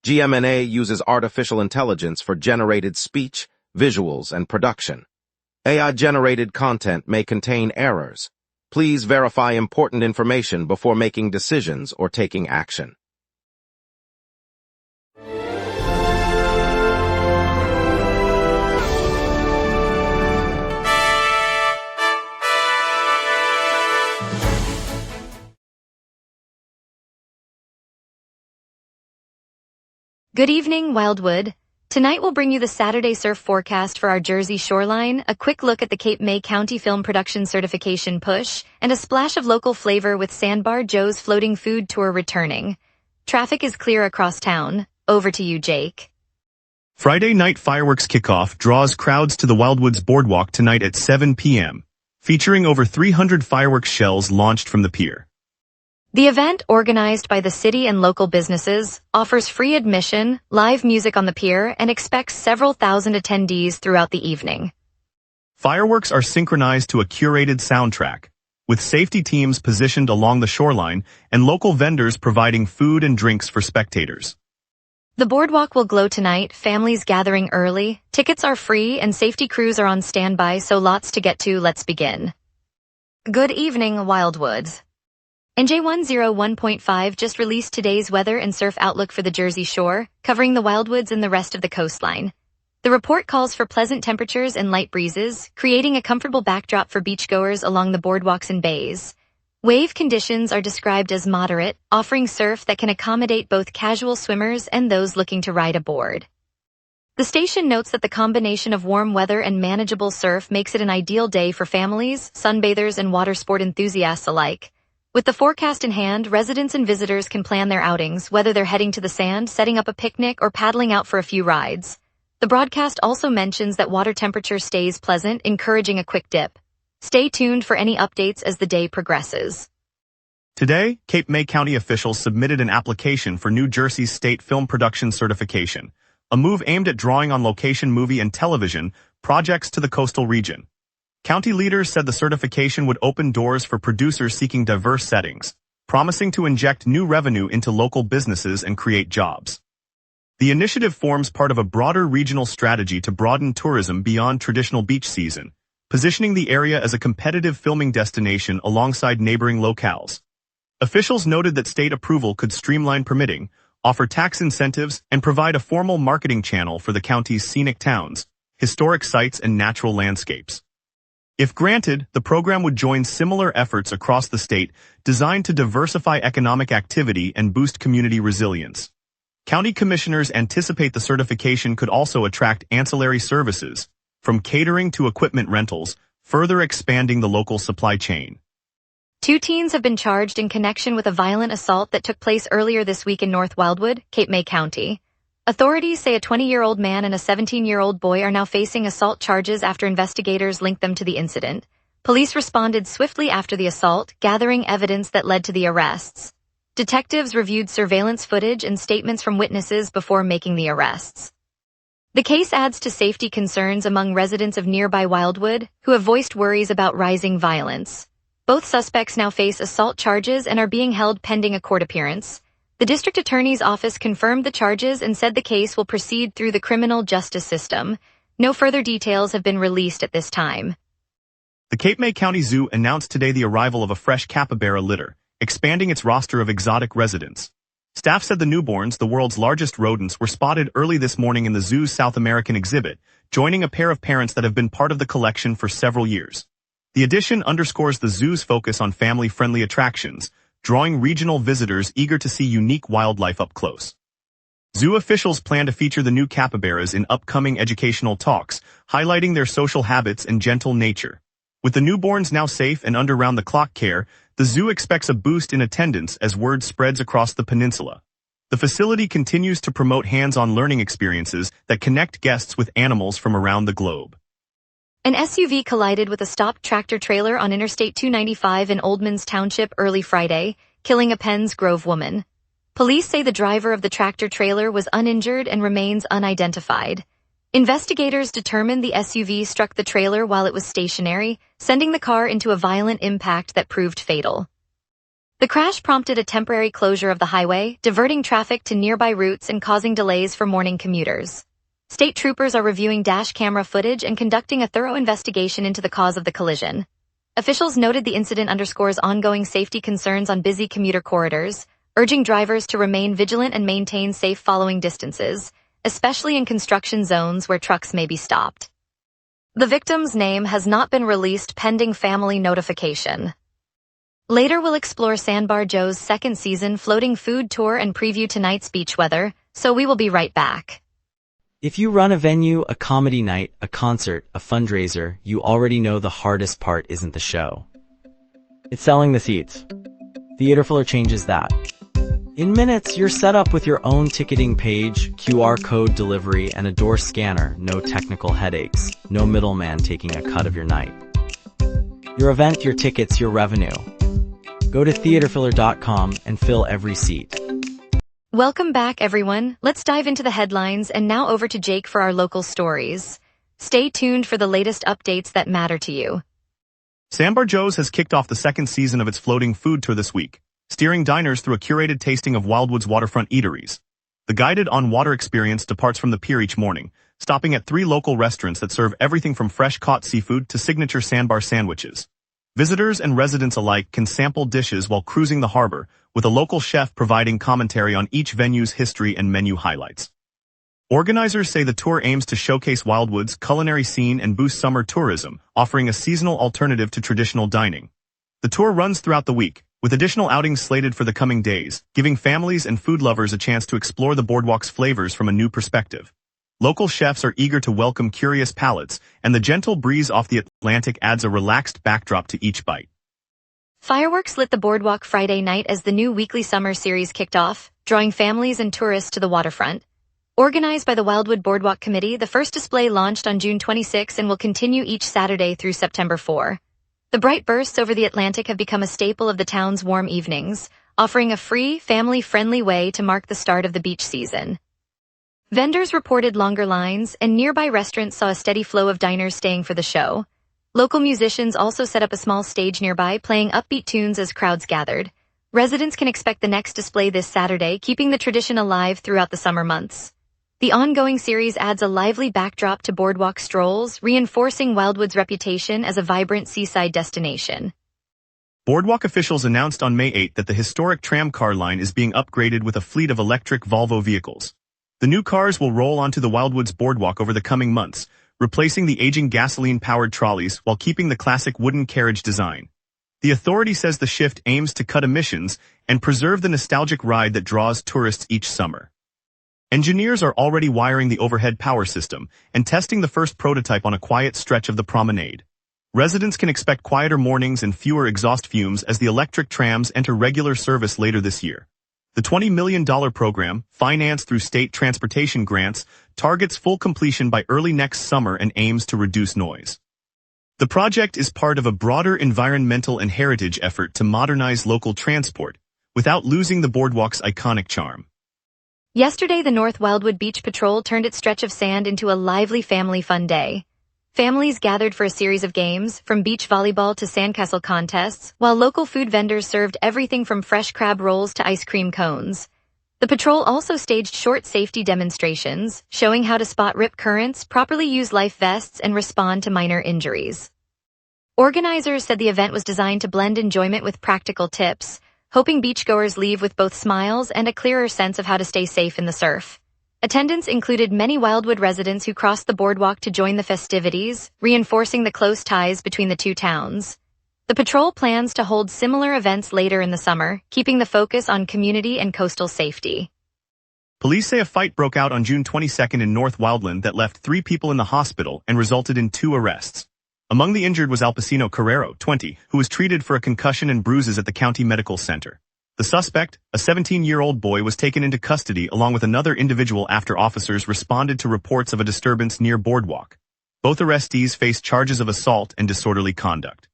GMNA uses artificial intelligence for generated speech, visuals, and production. AI-generated content may contain errors. Please verify important information before making decisions or taking action. Good evening, Wildwood. Tonight we'll bring you the Saturday surf forecast for our Jersey shoreline, a quick look at the Cape May County Film Production Certification push, and a splash of local flavor with Sandbar Joe's floating food tour returning. Traffic is clear across town. Over to you, Jake. Friday night fireworks kickoff draws crowds to the Wildwoods Boardwalk tonight at 7 p.m., featuring over 300 fireworks shells launched from the pier. The event, organized by the city and local businesses, offers free admission, live music on the pier, and expects several thousand attendees throughout the evening. Fireworks are synchronized to a curated soundtrack, with safety teams positioned along the shoreline and local vendors providing food and drinks for spectators. The boardwalk will glow tonight, families gathering early, tickets are free, and safety crews are on standby, so lots to get to. Let's begin. Good evening, Wildwoods. NJ101.5 just released today's weather and surf outlook for the Jersey Shore, covering the Wildwoods and the rest of the coastline. The report calls for pleasant temperatures and light breezes, creating a comfortable backdrop for beachgoers along the boardwalks and bays. Wave conditions are described as moderate, offering surf that can accommodate both casual swimmers and those looking to ride aboard. The station notes that the combination of warm weather and manageable surf makes it an ideal day for families, sunbathers, and water sport enthusiasts alike. With the forecast in hand, residents and visitors can plan their outings, whether they're heading to the sand, setting up a picnic, or paddling out for a few rides. The broadcast also mentions that water temperature stays pleasant, encouraging a quick dip. Stay tuned for any updates as the day progresses. Today, Cape May County officials submitted an application for New Jersey's state film production certification, a move aimed at drawing on location movie and television projects to the coastal region. County leaders said the certification would open doors for producers seeking diverse settings, promising to inject new revenue into local businesses and create jobs. The initiative forms part of a broader regional strategy to broaden tourism beyond traditional beach season, positioning the area as a competitive filming destination alongside neighboring locales. Officials noted that state approval could streamline permitting, offer tax incentives, and provide a formal marketing channel for the county's scenic towns, historic sites, and natural landscapes. If granted, the program would join similar efforts across the state designed to diversify economic activity and boost community resilience. County commissioners anticipate the certification could also attract ancillary services, from catering to equipment rentals, further expanding the local supply chain. 2 teens have been charged in connection with a violent assault that took place earlier this week in North Wildwood, Cape May County. Authorities say a 20-year-old man and a 17-year-old boy are now facing assault charges after investigators linked them to the incident. Police responded swiftly after the assault, gathering evidence that led to the arrests. Detectives reviewed surveillance footage and statements from witnesses before making the arrests. The case adds to safety concerns among residents of nearby Wildwood, who have voiced worries about rising violence. Both suspects now face assault charges and are being held pending a court appearance. The district attorney's office confirmed the charges and said the case will proceed through the criminal justice system. No further details have been released at this time. The Cape May County Zoo announced today the arrival of a fresh capybara litter, expanding its roster of exotic residents. Staff said the newborns, the world's largest rodents, were spotted early this morning in the zoo's South American exhibit, joining a pair of parents that have been part of the collection for several years. The addition underscores the zoo's focus on family-friendly attractions, drawing regional visitors eager to see unique wildlife up close. Zoo officials plan to feature the new capybaras in upcoming educational talks, highlighting their social habits and gentle nature. With the newborns now safe and under round-the-clock care, the zoo expects a boost in attendance as word spreads across the peninsula. The facility continues to promote hands-on learning experiences that connect guests with animals from around the globe. An SUV collided with a stopped tractor-trailer on Interstate 295 in Oldmans Township early Friday, killing a Penns Grove woman. Police say the driver of the tractor-trailer was uninjured and remains unidentified. Investigators determined the SUV struck the trailer while it was stationary, sending the car into a violent impact that proved fatal. The crash prompted a temporary closure of the highway, diverting traffic to nearby routes and causing delays for morning commuters. State troopers are reviewing dash camera footage and conducting a thorough investigation into the cause of the collision. Officials noted the incident underscores ongoing safety concerns on busy commuter corridors, urging drivers to remain vigilant and maintain safe following distances, especially in construction zones where trucks may be stopped. The victim's name has not been released pending family notification. Later we'll explore Sandbar Joe's second season floating food tour and preview tonight's beach weather, so we will be right back. If you run a venue, a comedy night, a concert, a fundraiser, you already know the hardest part isn't the show. It's selling the seats. Theaterfiller changes that. In minutes, you're set up with your own ticketing page, QR code delivery, and a door scanner. No technical headaches, no middleman taking a cut of your night. Your event, your tickets, your revenue. Go to theaterfiller.com and fill every seat. Welcome back, everyone. Let's dive into the headlines, and now over to Jake for our local stories. Stay tuned for the latest updates that matter to you. Sandbar Joe's has kicked off the second season of its floating food tour this week, steering diners through a curated tasting of Wildwood's waterfront eateries. The guided on-water experience departs from the pier each morning, stopping at 3 local restaurants that serve everything from fresh-caught seafood to signature sandbar sandwiches. Visitors and residents alike can sample dishes while cruising the harbor, with a local chef providing commentary on each venue's history and menu highlights. Organizers say the tour aims to showcase Wildwood's culinary scene and boost summer tourism, offering a seasonal alternative to traditional dining. The tour runs throughout the week, with additional outings slated for the coming days, giving families and food lovers a chance to explore the boardwalk's flavors from a new perspective. Local chefs are eager to welcome curious palates, and the gentle breeze off the Atlantic adds a relaxed backdrop to each bite. Fireworks lit the boardwalk Friday night as the new weekly summer series kicked off, drawing families and tourists to the waterfront. Organized by the Wildwood Boardwalk Committee, the first display launched on June 26 and will continue each Saturday through September 4. The bright bursts over the Atlantic have become a staple of the town's warm evenings, offering a free, family-friendly way to mark the start of the beach season. Vendors reported longer lines, and nearby restaurants saw a steady flow of diners staying for the show. Local musicians also set up a small stage nearby, playing upbeat tunes as crowds gathered. Residents can expect the next display this Saturday, keeping the tradition alive throughout the summer months. The ongoing series adds a lively backdrop to boardwalk strolls, reinforcing Wildwood's reputation as a vibrant seaside destination. Boardwalk officials announced on May 8 that the historic tramcar line is being upgraded with a fleet of electric Volvo vehicles. The new cars will roll onto the Wildwood's boardwalk over the coming months, replacing the aging gasoline-powered trolleys while keeping the classic wooden carriage design. The authority says the shift aims to cut emissions and preserve the nostalgic ride that draws tourists each summer. Engineers are already wiring the overhead power system and testing the first prototype on a quiet stretch of the promenade. Residents can expect quieter mornings and fewer exhaust fumes as the electric trams enter regular service later this year. The $20 million program, financed through state transportation grants, targets full completion by early next summer and aims to reduce noise. The project is part of a broader environmental and heritage effort to modernize local transport, without losing the boardwalk's iconic charm. Yesterday, the North Wildwood Beach Patrol turned its stretch of sand into a lively family fun day. Families gathered for a series of games, from beach volleyball to sandcastle contests, while local food vendors served everything from fresh crab rolls to ice cream cones. The patrol also staged short safety demonstrations, showing how to spot rip currents, properly use life vests, and respond to minor injuries. Organizers said the event was designed to blend enjoyment with practical tips, hoping beachgoers leave with both smiles and a clearer sense of how to stay safe in the surf. Attendance included many Wildwood residents who crossed the boardwalk to join the festivities, reinforcing the close ties between the two towns. The patrol plans to hold similar events later in the summer, keeping the focus on community and coastal safety. Police say a fight broke out on June 22 in North Wildwood that left 3 people in the hospital and resulted in 2 arrests. Among the injured was Alpacino Carrero, 20, who was treated for a concussion and bruises at the county medical center. The suspect, a 17-year-old boy, was taken into custody along with another individual after officers responded to reports of a disturbance near Boardwalk. Both arrestees faced charges of assault and disorderly conduct.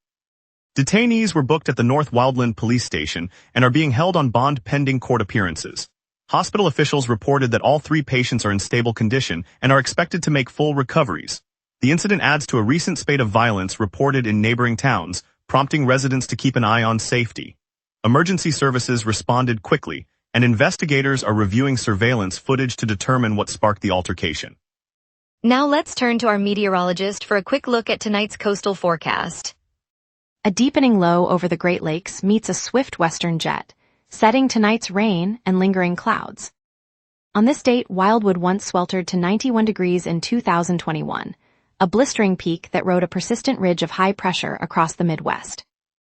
Detainees were booked at the North Wildwood police station and are being held on bond pending court appearances. Hospital officials reported that all 3 patients are in stable condition and are expected to make full recoveries. The incident adds to a recent spate of violence reported in neighboring towns, prompting residents to keep an eye on safety. Emergency services responded quickly, and investigators are reviewing surveillance footage to determine what sparked the altercation. Now let's turn to our meteorologist for a quick look at tonight's coastal forecast. A deepening low over the Great Lakes meets a swift western jet, setting tonight's rain and lingering clouds. On this date, Wildwood once sweltered to 91 degrees in 2021, a blistering peak that rode a persistent ridge of high pressure across the Midwest.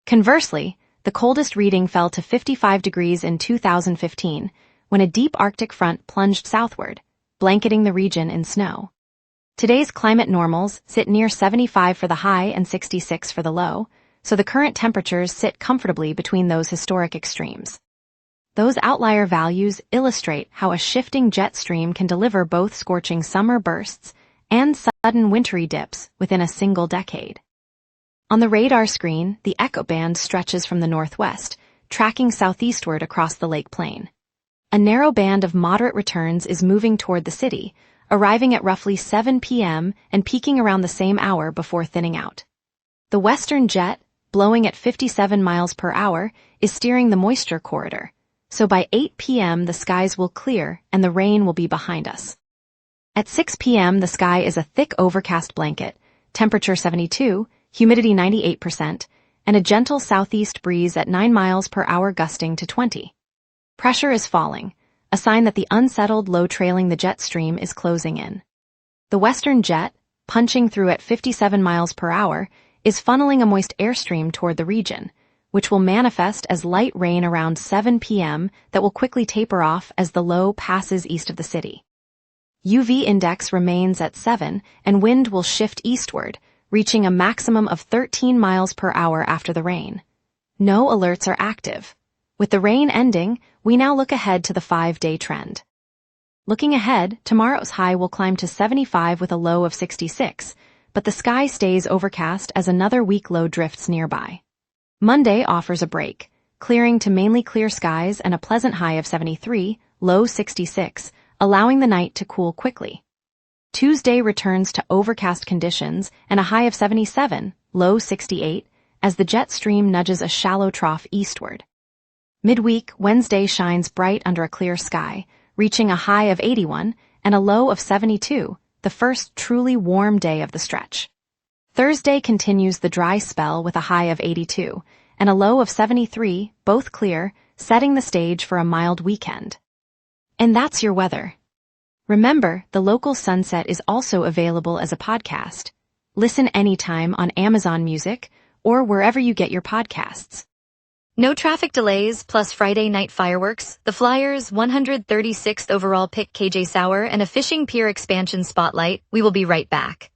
Conversely, the coldest reading fell to 55 degrees in 2015, when a deep Arctic front plunged southward, blanketing the region in snow. Today's climate normals sit near 75 for the high and 66 for the low, so the current temperatures sit comfortably between those historic extremes. Those outlier values illustrate how a shifting jet stream can deliver both scorching summer bursts and sudden wintry dips within a single decade. On the radar screen, the echo band stretches from the northwest, tracking southeastward across the lake plain. A narrow band of moderate returns is moving toward the city, arriving at roughly 7 p.m. and peaking around the same hour before thinning out. The western jet, blowing at 57 miles per hour, is steering the moisture corridor, so by 8 p.m. the skies will clear and the rain will be behind us. At 6 p.m. the sky is a thick overcast blanket, temperature 72, humidity 98%, and a gentle southeast breeze at 9 miles per hour gusting to 20. Pressure is falling, a sign that the unsettled low trailing the jet stream is closing in. The western jet, punching through at 57 miles per hour, is funneling a moist airstream toward the region, which will manifest as light rain around 7 p.m. that will quickly taper off as the low passes east of the city. UV index remains at 7, and wind will shift eastward, reaching a maximum of 13 miles per hour after the rain. No alerts are active. With the rain ending, we now look ahead to the 5-day trend. Looking ahead, tomorrow's high will climb to 75 with a low of 66, but the sky stays overcast as another weak low drifts nearby. Monday offers a break, clearing to mainly clear skies and a pleasant high of 73, low 66, allowing the night to cool quickly. Tuesday returns to overcast conditions and a high of 77, low 68, as the jet stream nudges a shallow trough eastward. Midweek, Wednesday shines bright under a clear sky, reaching a high of 81 and a low of 72, the first truly warm day of the stretch. Thursday continues the dry spell with a high of 82 and a low of 73, both clear, setting the stage for a mild weekend. And that's your weather. Remember, the local sunset is also available as a podcast. Listen anytime on Amazon Music or wherever you get your podcasts. No traffic delays, plus Friday night fireworks, the Flyers' 136th overall pick KJ Sauer, and a fishing pier expansion spotlight. We will be right back.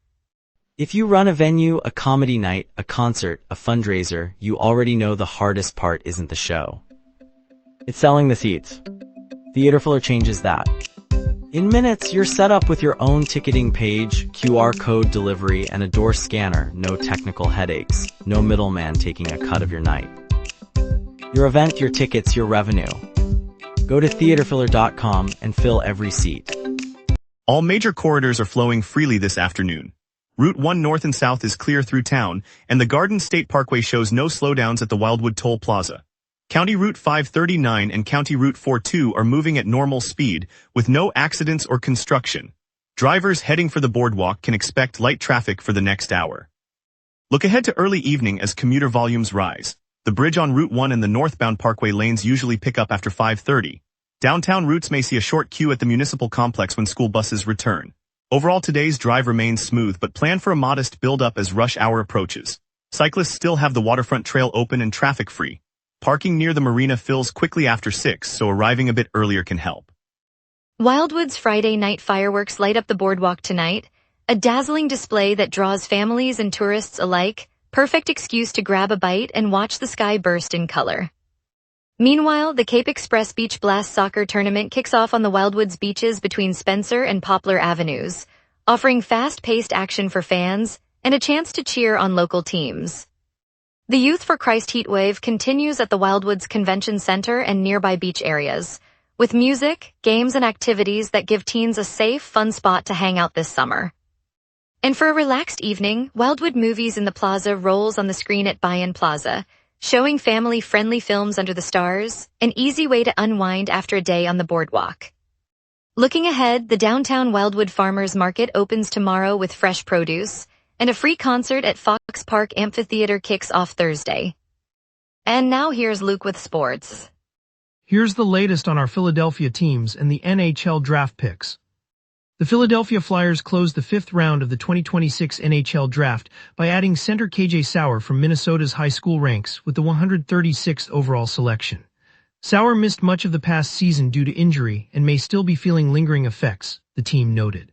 If you run a venue, a comedy night, a concert, a fundraiser, you already know the hardest part isn't the show. It's selling the seats. Theaterfiller changes that. In minutes, you're set up with your own ticketing page, QR code delivery, and a door scanner. No technical headaches. No middleman taking a cut of your night. Your event, your tickets, your revenue. Go to theaterfiller.com and fill every seat. All major corridors are flowing freely this afternoon. Route 1 north and south is clear through town, and the Garden State Parkway shows no slowdowns at the Wildwood Toll Plaza. County Route 539 and County Route 42 are moving at normal speed, with no accidents or construction. Drivers heading for the boardwalk can expect light traffic for the next hour. Look ahead to early evening as commuter volumes rise. The bridge on Route 1 and the northbound Parkway lanes usually pick up after 5:30. Downtown routes may see a short queue at the Municipal complex when school buses return. Overall, today's drive remains smooth, but plan for a modest build-up as rush hour approaches. Cyclists still have the waterfront trail open and traffic-free. Parking near the marina fills quickly after 6, so arriving a bit earlier can help. Wildwood's Friday night fireworks light up the boardwalk tonight, a dazzling display that draws families and tourists alike. Perfect excuse to grab a bite and watch the sky burst in color. Meanwhile, the Cape Express Beach Blast soccer tournament kicks off on the Wildwoods beaches between Spencer and Poplar Avenues, offering fast-paced action for fans and a chance to cheer on local teams. The Youth for Christ Heatwave continues at the Wildwoods Convention Center and nearby beach areas, with music, games, and activities that give teens a safe, fun spot to hang out this summer. And for a relaxed evening, Wildwood Movies in the Plaza rolls on the screen at Bayan Plaza, showing family-friendly films under the stars, an easy way to unwind after a day on the boardwalk. Looking ahead, the downtown Wildwood Farmers Market opens tomorrow with fresh produce, and a free concert at Fox Park Amphitheater kicks off Thursday. And now here's Luke with sports. Here's the latest on our Philadelphia teams and the NHL draft picks. The Philadelphia Flyers closed the fifth round of the 2026 NHL draft by adding center KJ Sauer from Minnesota's high school ranks with the 136th overall selection. Sauer missed much of the past season due to injury and may still be feeling lingering effects, the team noted.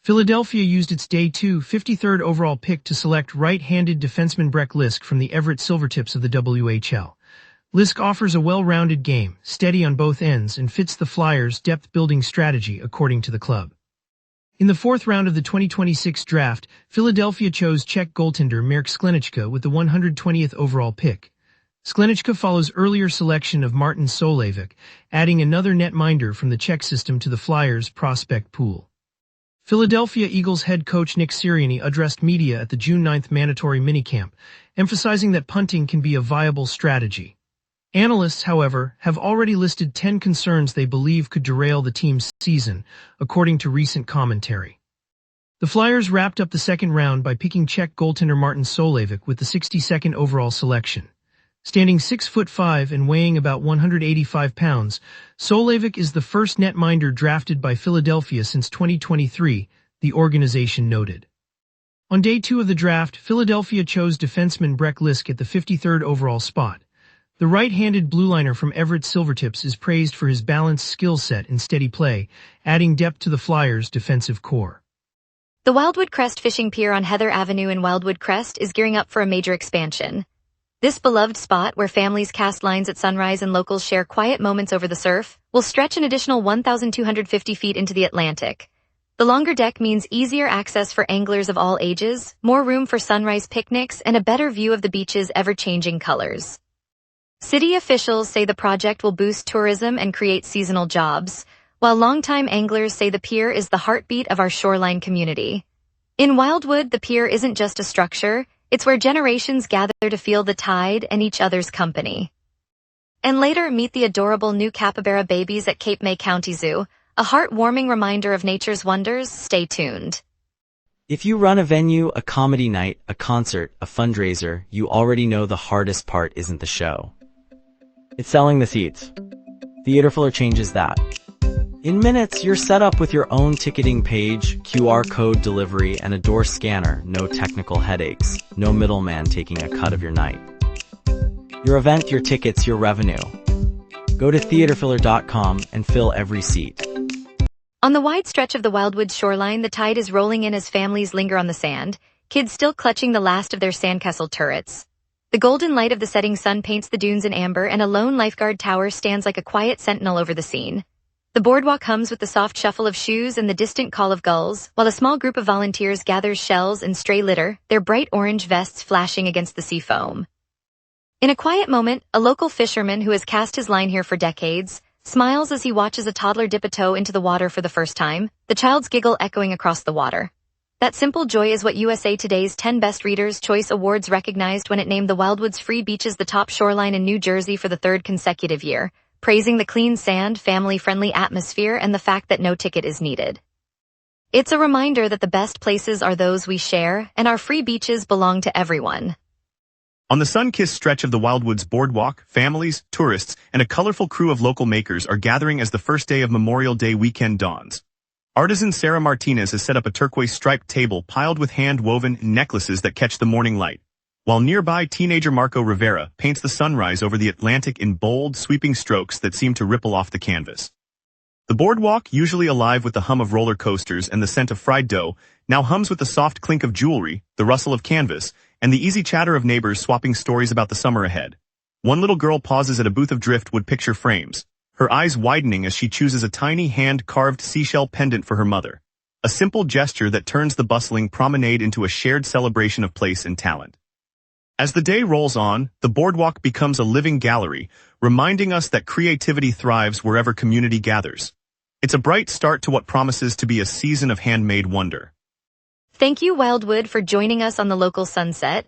Philadelphia used its Day 2 53rd overall pick to select right-handed defenseman Breck Lisk from the Everett Silvertips of the WHL. Lisk offers a well-rounded game, steady on both ends, and fits the Flyers' depth-building strategy, according to the club. In the fourth round of the 2026 draft, Philadelphia chose Czech goaltender Mirek Skleníčka with the 120th overall pick. Skleníčka follows earlier selection of Martin Solejvik, adding another netminder from the Czech system to the Flyers' prospect pool. Philadelphia Eagles head coach Nick Sirianni addressed media at the June 9th mandatory minicamp, emphasizing that punting can be a viable strategy. Analysts, however, have already listed 10 concerns they believe could derail the team's season, according to recent commentary. The Flyers wrapped up the second round by picking Czech goaltender Martin Solejvik with the 62nd overall selection. Standing 6'5" and weighing about 185 pounds, Solejvik is the first netminder drafted by Philadelphia since 2023, the organization noted. On day 2 of the draft, Philadelphia chose defenseman Breck Lisk at the 53rd overall spot. The right-handed blueliner from Everett Silvertips is praised for his balanced skill set and steady play, adding depth to the Flyers' defensive core. The Wildwood Crest Fishing Pier on Heather Avenue in Wildwood Crest is gearing up for a major expansion. This beloved spot, where families cast lines at sunrise and locals share quiet moments over the surf, will stretch an additional 1,250 feet into the Atlantic. The longer deck means easier access for anglers of all ages, more room for sunrise picnics, and a better view of the beach's ever-changing colors. City officials say the project will boost tourism and create seasonal jobs, while longtime anglers say the pier is the heartbeat of our shoreline community. In Wildwood, the pier isn't just a structure, it's where generations gather to feel the tide and each other's company. And later, meet the adorable new capybara babies at Cape May County Zoo, a heartwarming reminder of nature's wonders. Stay tuned. If you run a venue, a comedy night, a concert, a fundraiser, you already know the hardest part isn't the show. It's selling the seats. Theaterfiller changes that. In minutes, you're set up with your own ticketing page, QR code delivery, and a door scanner. No technical headaches. No middleman taking a cut of your night. Your event, your tickets, your revenue. Go to theaterfiller.com and fill every seat. On the wide stretch of the Wildwood shoreline, the tide is rolling in as families linger on the sand, kids still clutching the last of their sandcastle turrets. The golden light of the setting sun paints the dunes in amber, and a lone lifeguard tower stands like a quiet sentinel over the scene. The boardwalk hums with the soft shuffle of shoes and the distant call of gulls, while a small group of volunteers gathers shells and stray litter, their bright orange vests flashing against the sea foam. In a quiet moment, a local fisherman who has cast his line here for decades smiles as he watches a toddler dip a toe into the water for the first time, the child's giggle echoing across the water. That simple joy is what USA Today's 10 Best Readers' Choice Awards recognized when it named the Wildwood's free beaches the top shoreline in New Jersey for the third consecutive year, praising the clean sand, family-friendly atmosphere, and the fact that no ticket is needed. It's a reminder that the best places are those we share, and our free beaches belong to everyone. On the sun-kissed stretch of the Wildwood's boardwalk, families, tourists, and a colorful crew of local makers are gathering as the first day of Memorial Day weekend dawns. Artisan Sarah Martinez has set up a turquoise-striped table piled with hand-woven necklaces that catch the morning light, while nearby teenager Marco Rivera paints the sunrise over the Atlantic in bold, sweeping strokes that seem to ripple off the canvas. The boardwalk, usually alive with the hum of roller coasters and the scent of fried dough, now hums with the soft clink of jewelry, the rustle of canvas, and the easy chatter of neighbors swapping stories about the summer ahead. One little girl pauses at a booth of driftwood picture frames, her eyes widening as she chooses a tiny hand-carved seashell pendant for her mother. A simple gesture that turns the bustling promenade into a shared celebration of place and talent. As the day rolls on, the boardwalk becomes a living gallery, reminding us that creativity thrives wherever community gathers. It's a bright start to what promises to be a season of handmade wonder. Thank you, Wildwood, for joining us on the local sunset.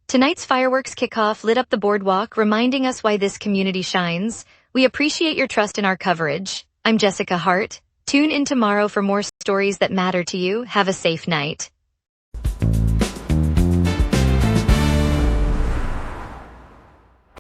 Tonight's fireworks kickoff lit up the boardwalk, reminding us why this community shines. We appreciate your trust in our coverage. I'm Jessica Hart. Tune in tomorrow for more stories that matter to you. Have a safe night.